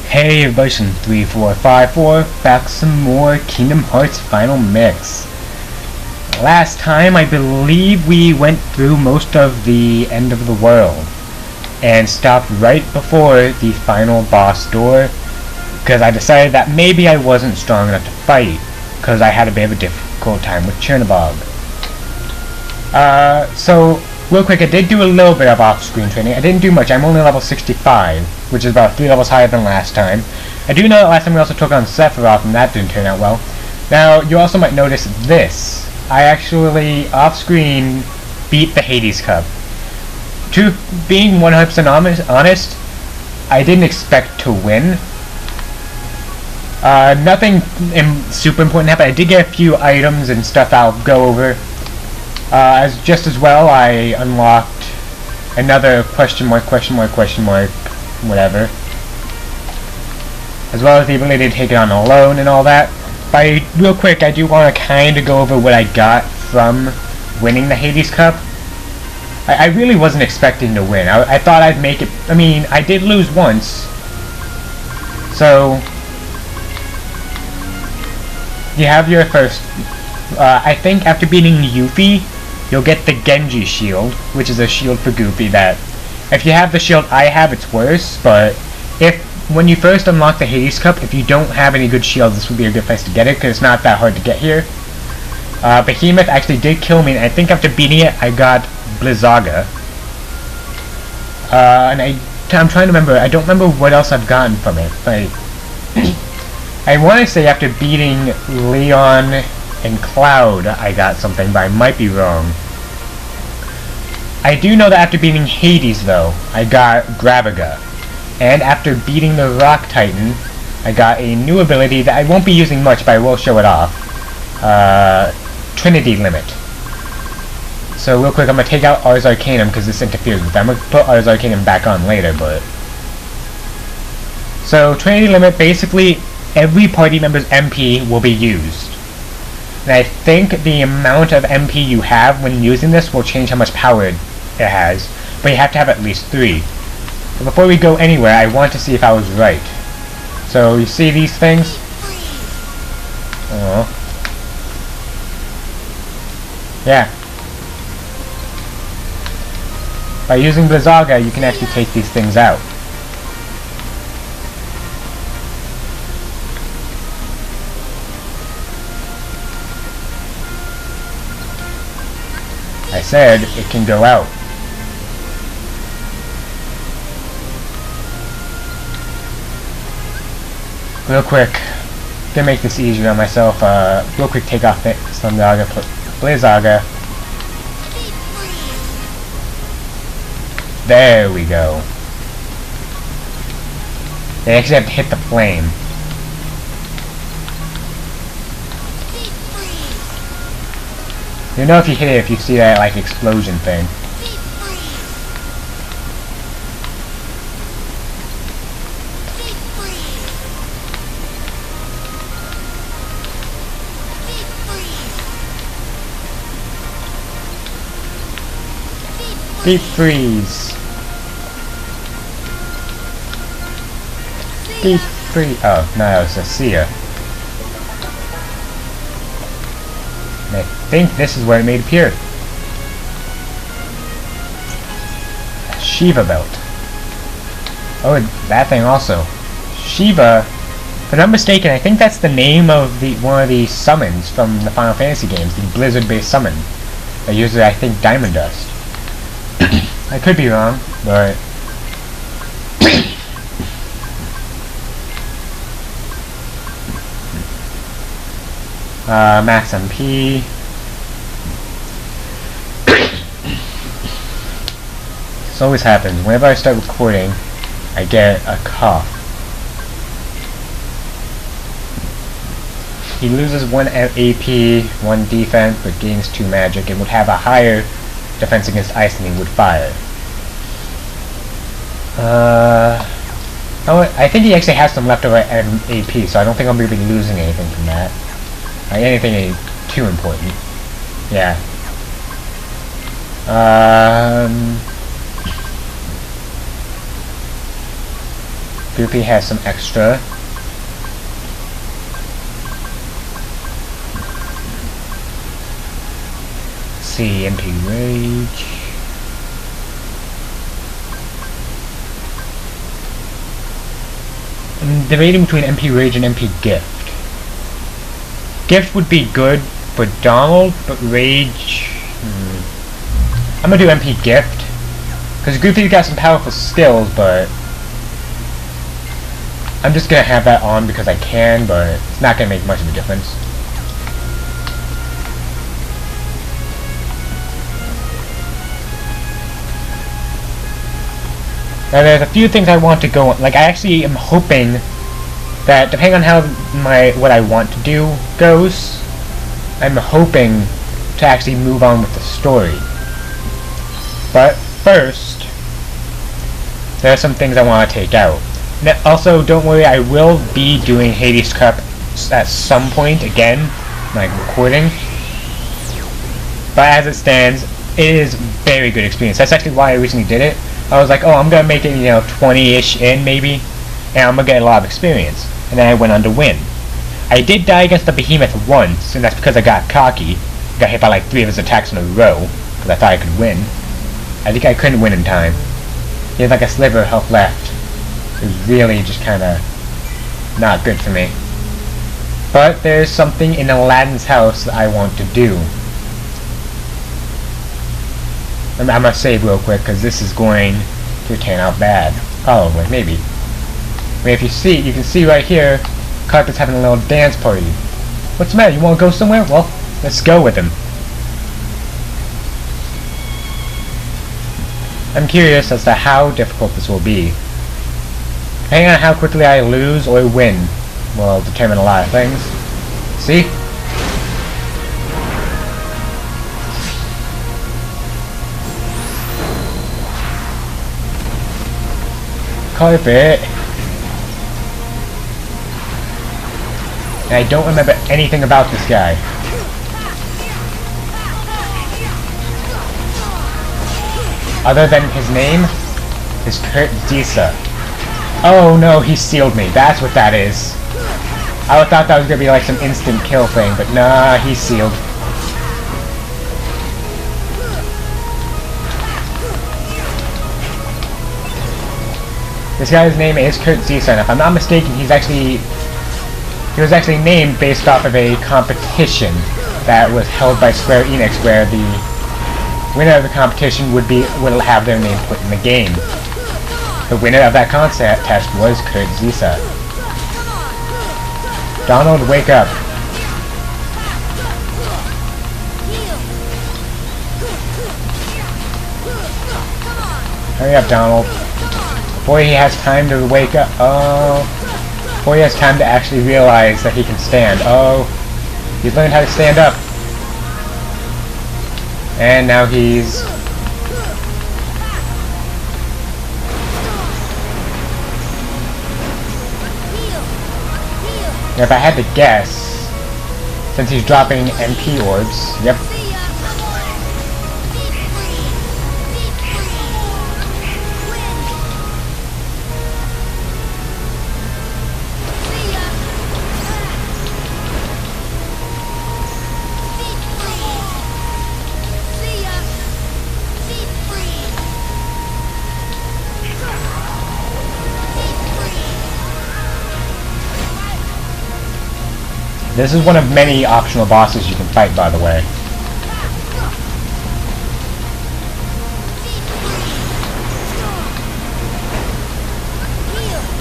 Hey everybody, 3454, back with some more Kingdom Hearts Final Mix. Last time, I believe we went through most of the end of the world and stopped right before the final boss door because I decided that maybe I wasn't strong enough to fight because I had a bit of a difficult time with Chernobog. So real quick, I did do a little bit of off-screen training. I didn't do much. I'm only level 65, which is about 3 levels higher than last time. I do know that last time we also took on Sephiroth, and that didn't turn out well. Now, you also might notice this. I actually, off-screen, beat the Hades Cup. To being 100% honest, I didn't expect to win. Nothing super important happened. I did get a few items and stuff I'll go over. Just as well, I unlocked another question mark, whatever. As well as the ability to take it on alone and all that. But real quick, I do want to kind of go over what I got from winning the Hades Cup. I really wasn't expecting to win. I thought I'd make it. I mean, I did lose once. So, you have your first. I think after beating Yuffie, you'll get the Genji shield, which is a shield for Goofy that, if you have the shield I have, it's worse, but when you first unlock the Hades Cup, if you don't have any good shields, this would be a good place to get it, because it's not that hard to get here. Behemoth actually did kill me, and I think after beating it, I got Blizzaga. And I'm trying to remember, I don't remember what else I've gotten from it, but I want to say after beating Leon and Cloud, I got something, but I might be wrong. I do know that after beating Hades, though, I got Graviga. And after beating the Rock Titan, I got a new ability that I won't be using much, but I will show it off. Trinity Limit. So real quick, I'm going to take out Ars Arcanum because this interferes with them. I'm going to put Ars Arcanum back on later, but... So, Trinity Limit, basically, every party member's MP will be used. And I think the amount of MP you have when using this will change how much power it has, but you have to have at least 3. But before we go anywhere, I want to see if I was right. So, you see these things? Oh. Yeah. By using Blizzaga, you can actually take these things out. I said it can go out. Real quick, to make this easier on myself, real quick take off Slumdogger, Blizzaga. There we go. They actually have to hit the flame. You know if you hit it if you see that, like, explosion thing. Deep freeze. Deep freeze. Oh, no, it's a Sia. I think this is where it may appear. Shiva belt. Oh, and that thing also. Shiva, if I'm not mistaken, I think that's the name of one of the summons from the Final Fantasy games, the Blizzard-based summon. That uses, I think, Diamond Dust. I could be wrong, but... Max MP. This always happens. Whenever I start recording, I get a cough. He loses 1 AP, 1 defense, but gains 2 magic, and would have a higher defense against ice than he would fire. Oh, I think he actually has some leftover AP, so I don't think I'm going to be losing anything from that. Anything too important. Yeah. Goofy has some extra. Let's see, MP Rage. I'm debating between MP Rage and MP Gift. Gift would be good for Donald, but Rage... I'm gonna do MP Gift. Because Goofy's got some powerful skills, but... I'm just gonna have that on because I can, but it's not gonna make much of a difference. Now there's a few things I want to go on. Like, I actually am hoping that, depending on how what I want to do goes, I'm hoping to actually move on with the story. But first, there are some things I want to take out. Now, also, don't worry, I will be doing Hades Cup at some point again, like recording. But as it stands, it is a very good experience. That's actually why I recently did it. I was like, oh, I'm gonna make it, 20-ish in maybe, and I'm gonna get a lot of experience. And then I went on to win. I did die against the Behemoth once, and that's because I got cocky. Got hit by like 3 of his attacks in a row, because I thought I could win. I think I couldn't win in time. He had like a sliver of health left. It was really just kinda not good for me. But there's something in Aladdin's house that I want to do. I'm gonna save real quick because this is going to turn out bad. Probably, maybe. I mean, if you see, you can see right here, Carpet's having a little dance party. What's the matter? You want to go somewhere? Well, let's go with him. I'm curious as to how difficult this will be. Depending on how quickly I lose or win will determine a lot of things. See? Carpet. And I don't remember anything about this guy. Other than his name is Kurt Zisa. Oh no, he sealed me. That's what that is. I thought that was gonna be like some instant kill thing, but nah, he's sealed. This guy's name is Kurt Zisa, and if I'm not mistaken, he was actually named based off of a competition that was held by Square Enix, where the winner of the competition would have their name put in the game. The winner of that contest was Kurt Zisa. Donald, wake up. Hurry up, Donald. Before he has time to wake up. Oh. Before he has time to actually realize that he can stand. Oh. He's learned how to stand up. And now he's... Now, if I had to guess, since he's dropping MP orbs, yep. This is one of many optional bosses you can fight, by the way.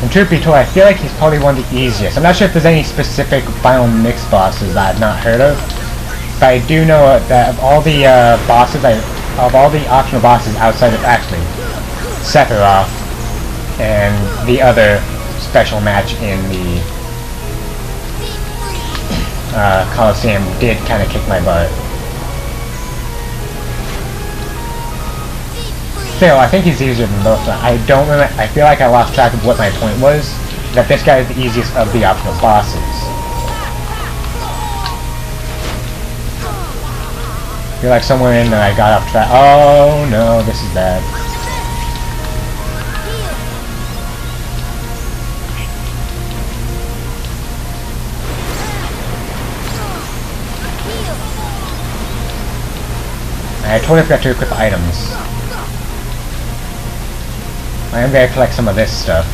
And truth be told, I feel like he's probably one of the easiest. I'm not sure if there's any specific final mix bosses that I've not heard of, but I do know that of all the optional bosses outside of actually Sephiroth and the other special match in the Coliseum did kind of kick my butt. Still, I think he's easier than most. I don't remember. I feel like I lost track of what my point was. That this guy is the easiest of the optional bosses. I feel like somewhere in there I got off track. Oh no, this is bad. I totally forgot to equip items. I am gonna collect some of this stuff.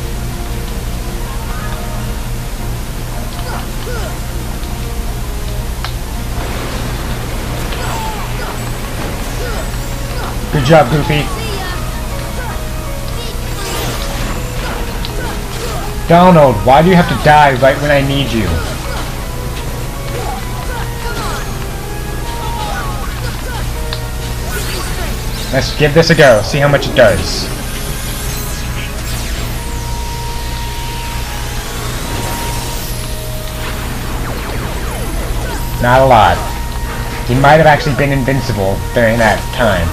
Good job, Goofy. Donald, why do you have to die right when I need you? Let's give this a go, see how much it does. Not a lot. He might have actually been invincible during that time.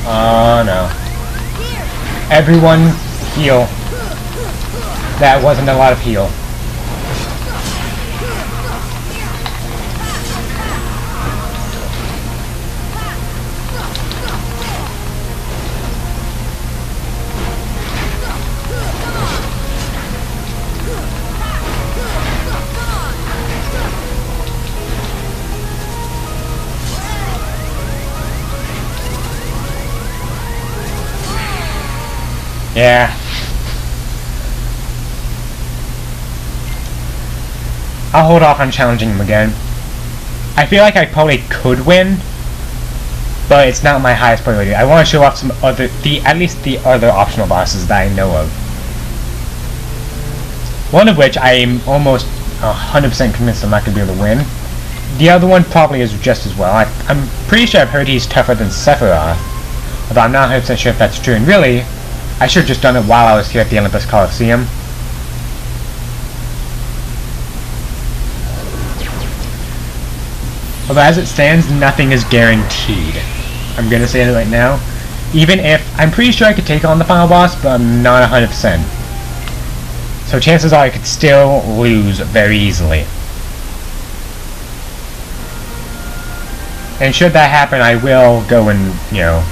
Oh no. Everyone heal. That wasn't a lot of heal. Yeah. I'll hold off on challenging him again. I feel like I probably could win, but it's not my highest priority. I want to show off some other, at least the other optional bosses that I know of. One of which I'm almost 100% convinced I'm not going to be able to win. The other one probably is just as well. I'm pretty sure I've heard he's tougher than Sephiroth, although I'm not 100% sure if that's true. And really, I should have just done it while I was here at the Olympus Coliseum. Although as it stands, nothing is guaranteed. I'm gonna say it right now. Even if, I'm pretty sure I could take on the final boss, but I'm not 100%. So chances are I could still lose very easily. And should that happen, I will go and, you know,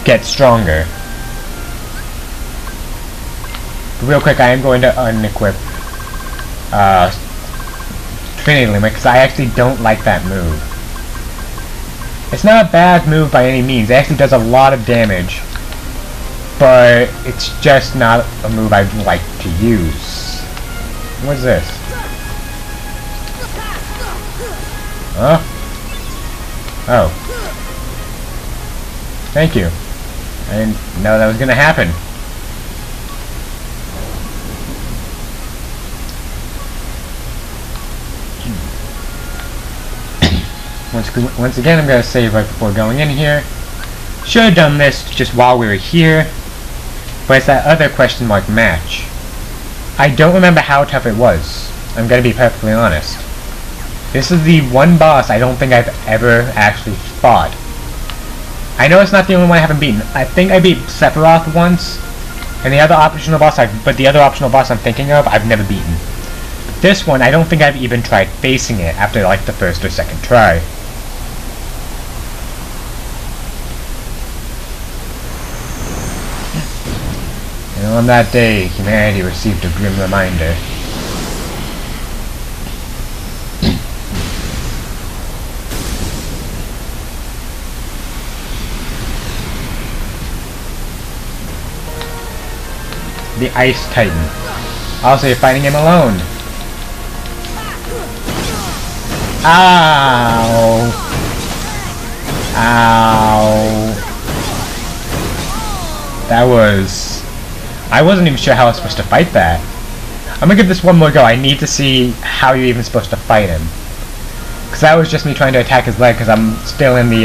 get stronger. Real quick, I am going to unequip Trinity Limit, because I actually don't like that move. It's not a bad move by any means. It actually does a lot of damage. But it's just not a move I'd like to use. What's this? Huh? Oh. Thank you. I didn't know that was going to happen. Once again, I'm going to save right before going in here. Should have done this just while we were here, but it's that other question mark match. I don't remember how tough it was. I'm going to be perfectly honest. This is the one boss I don't think I've ever actually fought. I know it's not the only one I haven't beaten. I think I beat Sephiroth once, and the other optional boss I'm thinking of, I've never beaten. This one, I don't think I've even tried facing it after like the first or second try. And on that day, humanity received a grim reminder. The Ice Titan. Also, you're fighting him alone. Ow! Ow! That was... I wasn't even sure how I was supposed to fight that. I'm gonna give this one more go. I need to see how you're even supposed to fight him. Because that was just me trying to attack his leg, because I'm still in the,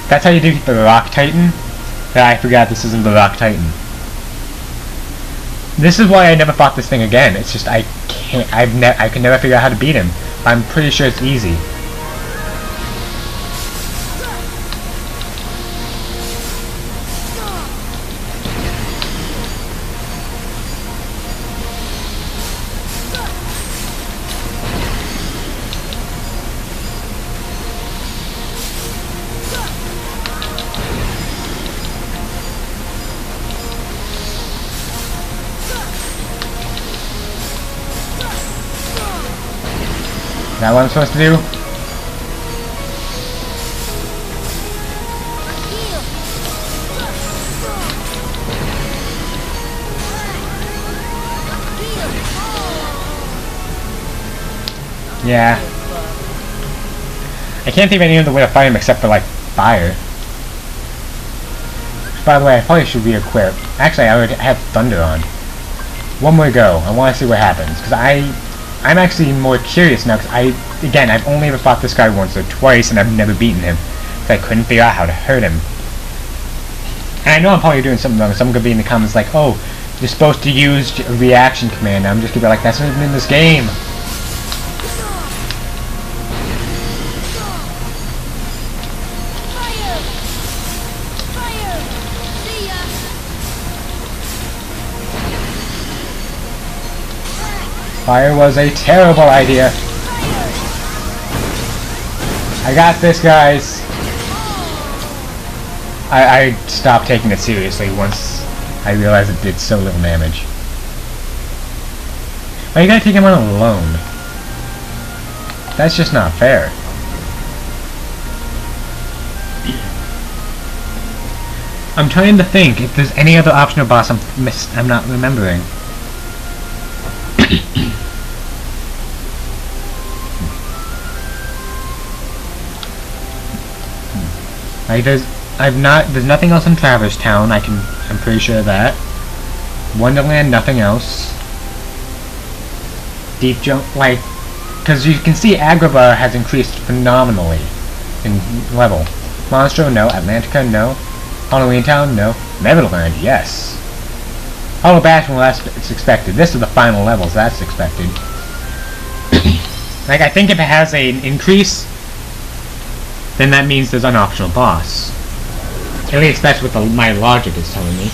That's how you do the Rock Titan? I forgot this isn't the Rock Titan. This is why I never fought this thing again. It's just, I can never figure out how to beat him. I'm pretty sure it's easy. that what I'm supposed to do? Yeah. I can't think of any other way to fight him except for, like, fire. By the way, I probably should re-equip. Actually, I already have Thunder on. One more go. I want to see what happens. Because I'm actually more curious now, because again, I've only ever fought this guy once or twice, and I've never beaten him. So I couldn't figure out how to hurt him. And I know I'm probably doing something wrong. Someone could be in the comments like, oh, you're supposed to use a reaction command. I'm just gonna be like, that's not even in this game. Fire was a terrible idea. I got this, guys. I stopped taking it seriously once I realized it did so little damage. Why you gotta take him on alone? That's just not fair. I'm trying to think if there's any other optional boss I'm not remembering. Like there's nothing else in Traverse Town. I'm pretty sure of that. Wonderland, nothing else. Deep Jump, like, because you can see Agrabah has increased phenomenally in level. Monstro, no. Atlantica, no. Halloween Town, no. Neverland, yes. Hollow Bastion, well, it's expected. This is the final levels, that's expected. Like, I think if it has an increase, then that means there's an optional boss. At least that's what my logic is telling me.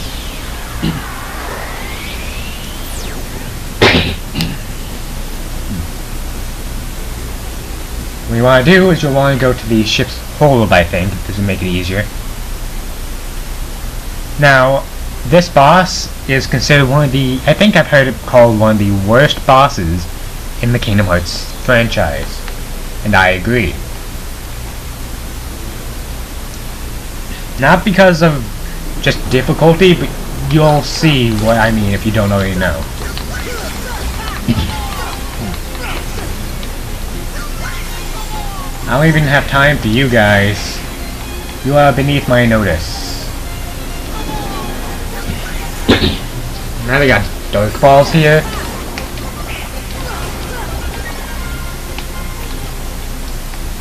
What you want to do is you'll want to go to the ship's hold, I think. This will make it easier. Now, this boss is considered one of the... I think I've heard it called one of the worst bosses in the Kingdom Hearts franchise. And I agree. Not because of just difficulty, but you'll see what I mean if you don't already know. I don't even have time for you guys. You are beneath my notice. Now they got Dark Balls here.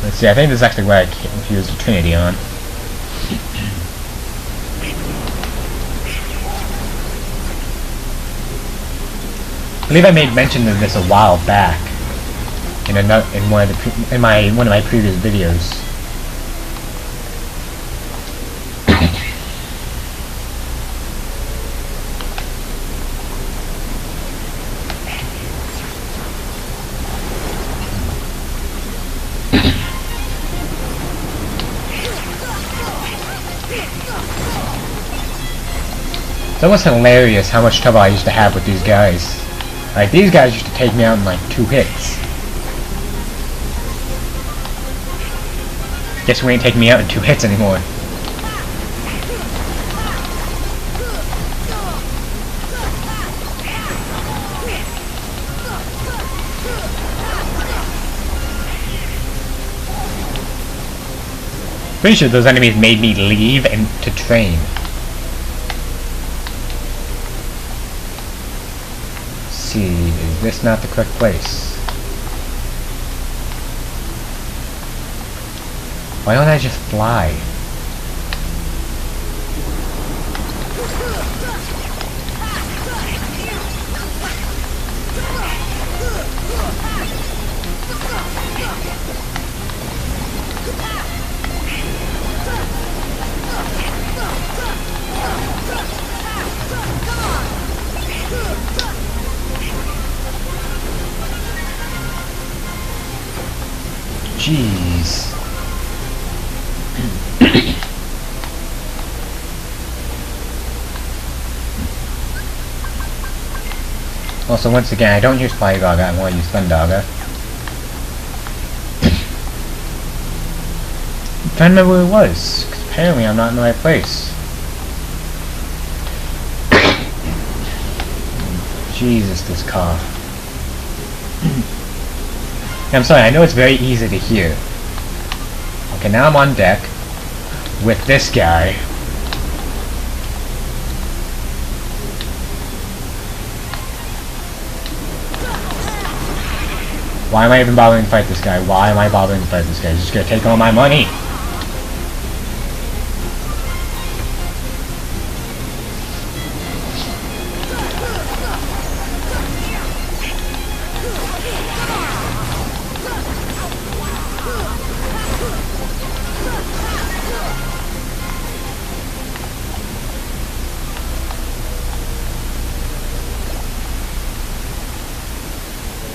Let's see, I think this is actually where I can use the Trinity on. I believe I made mention of this a while back in one of my previous videos. It's almost hilarious how much trouble I used to have with these guys. Like, these guys used to take me out in like 2 hits. Guess we ain't taking me out in 2 hits anymore. Pretty sure those enemies made me leave and to train. Is this not the correct place? Why don't I just fly? Jeez. Also, once again, I don't use Fire Gaga, I want to use Thundaga. trying to remember where it was, 'cause apparently I'm not in the right place. Jesus, this cough. I'm sorry, I know it's very easy to hear. Okay, now I'm on deck with this guy. Why am I even bothering to fight this guy? Why am I bothering to fight this guy? He's just gonna take all my money.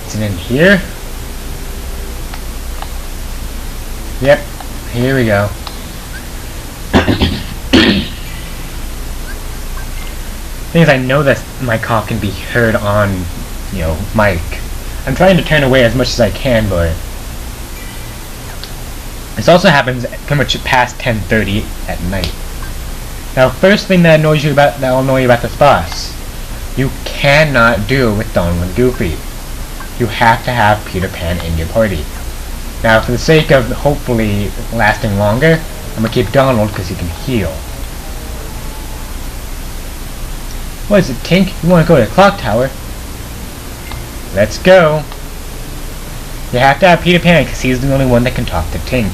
Is it in here? Yep, here we go. Thing is, I know that my cough can be heard on, mic. I'm trying to turn away as much as I can, but this also happens pretty much past 10:30 at night. Now, first thing that will annoy you about this boss, you cannot do it with Donald and Goofy. You have to have Peter Pan in your party. Now, for the sake of hopefully lasting longer, I'm gonna keep Donald because he can heal. What is it, Tink? You want to go to the clock tower? Let's go. You have to have Peter Pan because he's the only one that can talk to Tink.